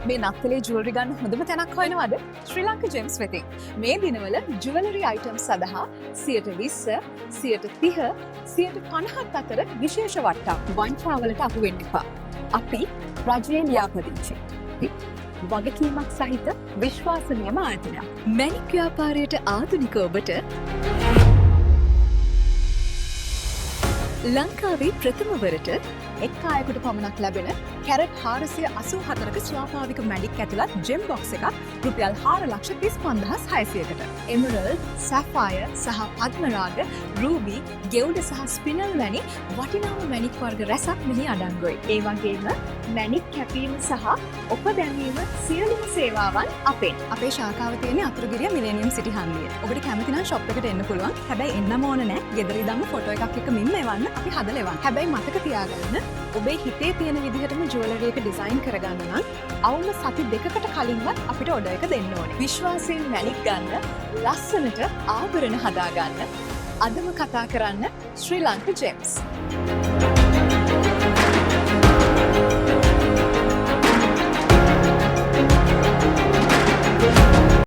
මේ නත්තලේ ජුවලරි ගන්න හොඳම තැනක් හොයනවද? ශ්‍රී ලංකා ජෙම්ස් වෙතින්. මේ දිනවල ජුවලරි අයිටම්ස් සඳහා 20%, 30%, 50% අතර විශේෂ වට්ටම් වංචාවලට අහු වෙන්න එපා. අපි රජයේ ලියාපදිංචි. වගකීමක් සහිත විශ්වාසනීය ආයතනයක්. මැණික් ව්‍යාපාරයට ආධුනික ඔබට ලංකාවේ ප්‍රථම වරට එක් අයෙකුට පමණක් ලැබෙන කැරට් 484ක ස්වාභාවික මැණික් ඇතුළත් ජෙම් බොක්ස් එකක් රුපියල් 4,35,600කට. එමරල්ඩ්, සැෆයර් සහ පද්මරාග, රූබි, ගෙවුඩ සහ ස්පිනල් වැනි වටිනාම මැණික් වර්ග රැසක් මෙහි අඩංගුයි. ඒ වගේම මැණික් කැපීම සහ ඔප දැමීම සියලුම සේවාවන් අපෙන්. අපේ ශාඛාව තියෙන අතුරුගිරිය මිලේනියම් සිටි හන්දියේ. ඔබට කැමති නම් ෂොප් එකට එන්න පුළුවන්. හැබැයි එන්නම ඕන නෑ. ගෙදර ඉඳන්ම ෆොටෝ එකක් එක්ක මින් එවන්න අපි හදලා එවන්න. හැබැයි මතක තියාගන්න ඔබේ හිතේ තියෙන විදිහටම ජුවලරි එක ඩිසයින් කරගන්න නම් අවුල සති දෙකකට කලින්වත් අපිට ඔඩර් එක දෙන්න ඕනේ. විශ්වාසයෙන් මැණික් ගන්න, ලස්සනට ආභරණ හදාගන්න. අදම කතා කරන්න ශ්‍රී ලංකා ජෙම්ස්.